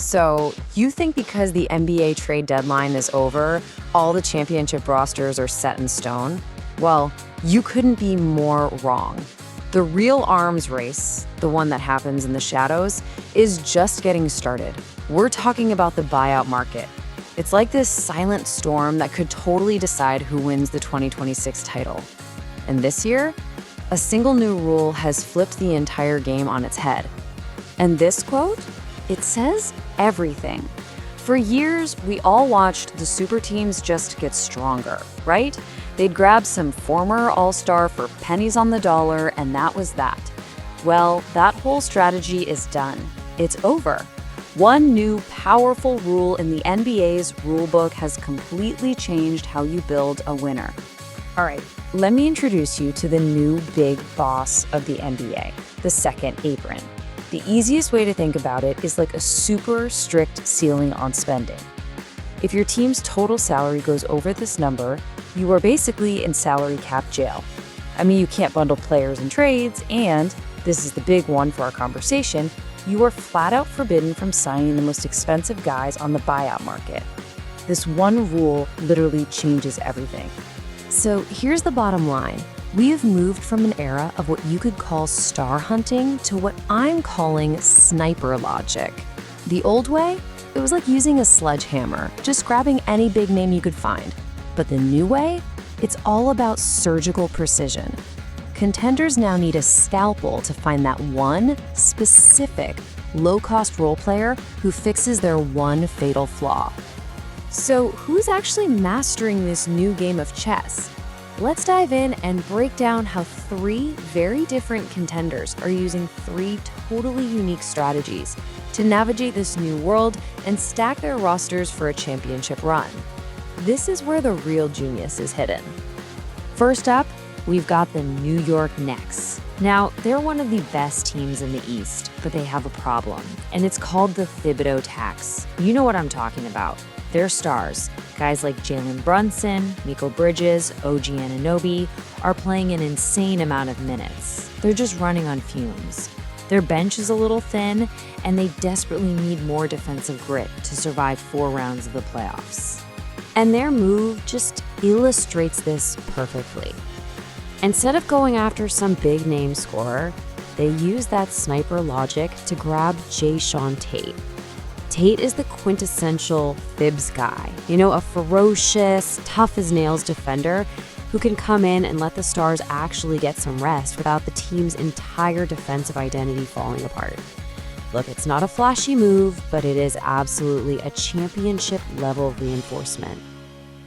So, you think because the NBA trade deadline is over, all the championship rosters are set in stone? Well, you couldn't be more wrong. The real arms race, the one that happens in the shadows, is just getting started. We're talking about the buyout market. It's like this silent storm that could totally decide who wins the 2026 title. And this year, a single new rule has flipped the entire game on its head. And this quote? It says everything. For years, we all watched the super teams just get stronger, right? They'd grab some former all-star for pennies on the dollar, and that was that. Well, that whole strategy is done. It's over. One new, powerful rule in the NBA's rulebook has completely changed how you build a winner. All right, let me introduce you to the new big boss of the NBA, the second apron. The easiest way to think about it is like a super strict ceiling on spending. If your team's total salary goes over this number, you are basically in salary cap jail. I mean, you can't bundle players and trades, and, this is the big one for our conversation, you are flat out forbidden from signing the most expensive guys on the buyout market. This one rule literally changes everything. So here's the bottom line. We have moved from an era of what you could call star hunting to what I'm calling sniper logic. The old way? It was like using a sledgehammer, just grabbing any big name you could find. But the new way? It's all about surgical precision. Contenders now need a scalpel to find that one specific, low-cost role player who fixes their one fatal flaw. So who's actually mastering this new game of chess? Let's dive in and break down how three very different contenders are using three totally unique strategies to navigate this new world and stack their rosters for a championship run. This is where the real genius is hidden. First up, we've got the New York Knicks. Now, they're one of the best teams in the East, but they have a problem, and it's called the Thibodeau tax. You know what I'm talking about. Their stars, guys like Jalen Brunson, Mikal Bridges, OG Anunoby, are playing an insane amount of minutes. They're just running on fumes. Their bench is a little thin, and they desperately need more defensive grit to survive 4 rounds of the playoffs. And their move just illustrates this perfectly. Instead of going after some big-name scorer, they use that sniper logic to grab Jae'Sean Tate. Tate is the quintessential Thibs guy, a ferocious, tough-as-nails defender who can come in and let the stars actually get some rest without the team's entire defensive identity falling apart. Look, it's not a flashy move, but it is absolutely a championship-level reinforcement.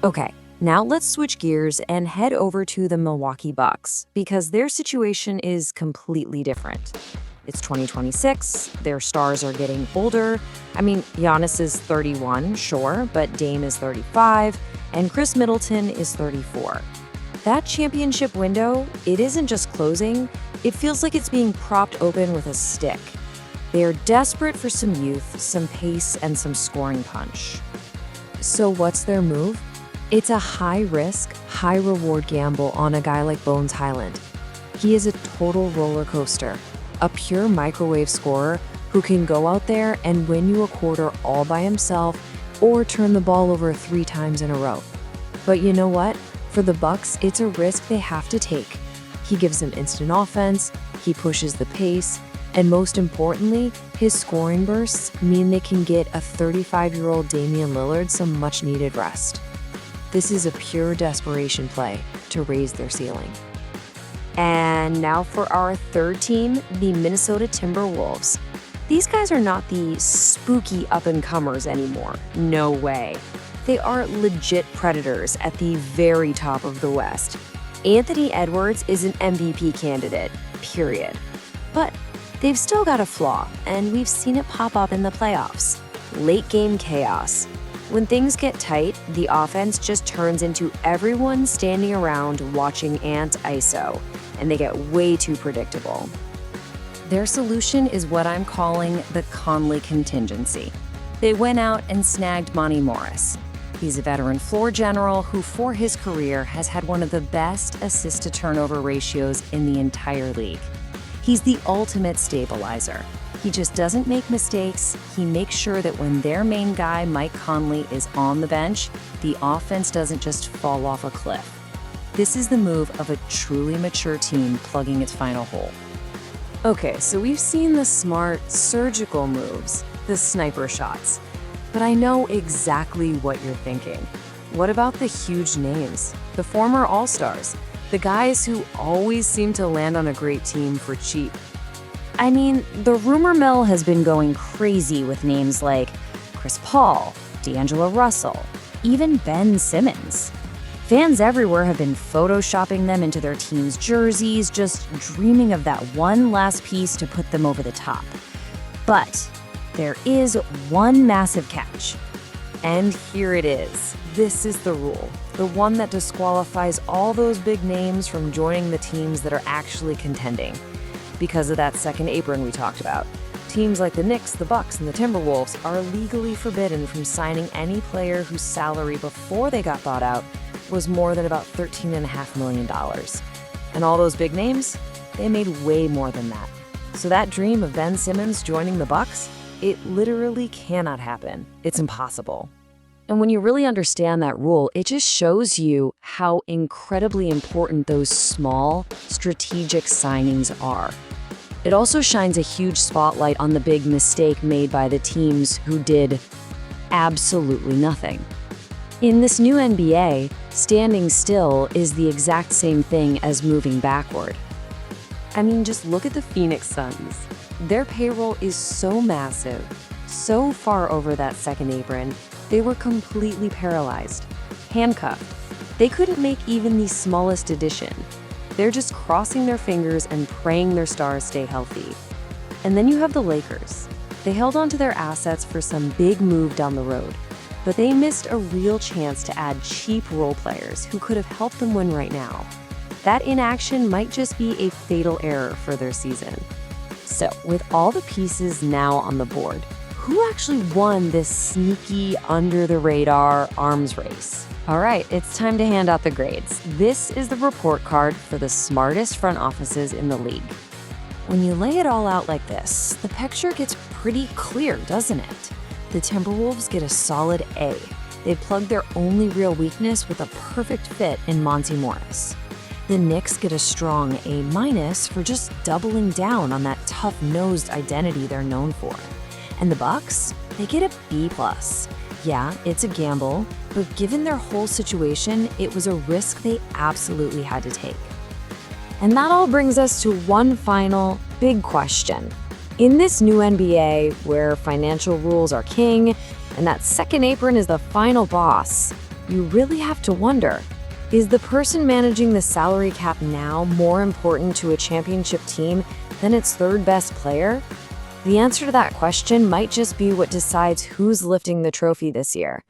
Okay, now let's switch gears and head over to the Milwaukee Bucks, because their situation is completely different. It's 2026, their stars are getting older. I mean, Giannis is 31, sure, but Dame is 35, and Chris Middleton is 34. That championship window, it isn't just closing, it feels like it's being propped open with a stick. They are desperate for some youth, some pace, and some scoring punch. So what's their move? It's a high-risk, high-reward gamble on a guy like Bones Hyland. He is a total roller coaster. A pure microwave scorer who can go out there and win you a quarter all by himself or turn the ball over 3 times in a row. But you know what? For the Bucks, it's a risk they have to take. He gives them instant offense, he pushes the pace, and most importantly, his scoring bursts mean they can get a 35-year-old Damian Lillard some much-needed rest. This is a pure desperation play to raise their ceiling. And now for our third team, the Minnesota Timberwolves. These guys are not the spooky up-and-comers anymore. No way. They are legit predators at the very top of the West. Anthony Edwards is an MVP candidate, period. But they've still got a flaw, and we've seen it pop up in the playoffs. Late-game chaos. When things get tight, the offense just turns into everyone standing around watching Ant ISO, and they get way too predictable. Their solution is what I'm calling the Conley Contingency. They went out and snagged Monty Morris. He's a veteran floor general who, for his career, has had one of the best assist-to-turnover ratios in the entire league. He's the ultimate stabilizer. He just doesn't make mistakes. He makes sure that when their main guy, Mike Conley, is on the bench, the offense doesn't just fall off a cliff. This is the move of a truly mature team plugging its final hole. Okay, so we've seen the smart, surgical moves, the sniper shots. But I know exactly what you're thinking. What about the huge names? The former All-Stars? The guys who always seem to land on a great team for cheap? I mean, the rumor mill has been going crazy with names like Chris Paul, D'Angelo Russell, even Ben Simmons. Fans everywhere have been photoshopping them into their team's jerseys, just dreaming of that one last piece to put them over the top. But there is one massive catch. And here it is. This is the rule, the one that disqualifies all those big names from joining the teams that are actually contending. Because of that second apron we talked about, teams like the Knicks, the Bucks, and the Timberwolves are legally forbidden from signing any player whose salary before they got bought out was more than about $13.5 million. And all those big names, they made way more than that. So that dream of Ben Simmons joining the Bucks, it literally cannot happen. It's impossible. And when you really understand that rule, it just shows you how incredibly important those small, strategic signings are. It also shines a huge spotlight on the big mistake made by the teams who did absolutely nothing. In this new NBA, standing still is the exact same thing as moving backward. I mean, just look at the Phoenix Suns. Their payroll is so massive, so far over that second apron, they were completely paralyzed, handcuffed. They couldn't make even the smallest addition. They're just crossing their fingers and praying their stars stay healthy. And then you have the Lakers. They held on to their assets for some big move down the road, but they missed a real chance to add cheap role players who could have helped them win right now. That inaction might just be a fatal error for their season. So, with all the pieces now on the board, who actually won this sneaky, under-the-radar arms race? All right, it's time to hand out the grades. This is the report card for the smartest front offices in the league. When you lay it all out like this, the picture gets pretty clear, doesn't it? The Timberwolves get a solid A. They plug their only real weakness with a perfect fit in Monty Morris. The Knicks get a strong A- for just doubling down on that tough-nosed identity they're known for. And the Bucks, they get a B+. Yeah, it's a gamble, but given their whole situation, it was a risk they absolutely had to take. And that all brings us to one final big question. In this new NBA, where financial rules are king, and that second apron is the final boss, you really have to wonder, is the person managing the salary cap now more important to a championship team than its third best player? The answer to that question might just be what decides who's lifting the trophy this year.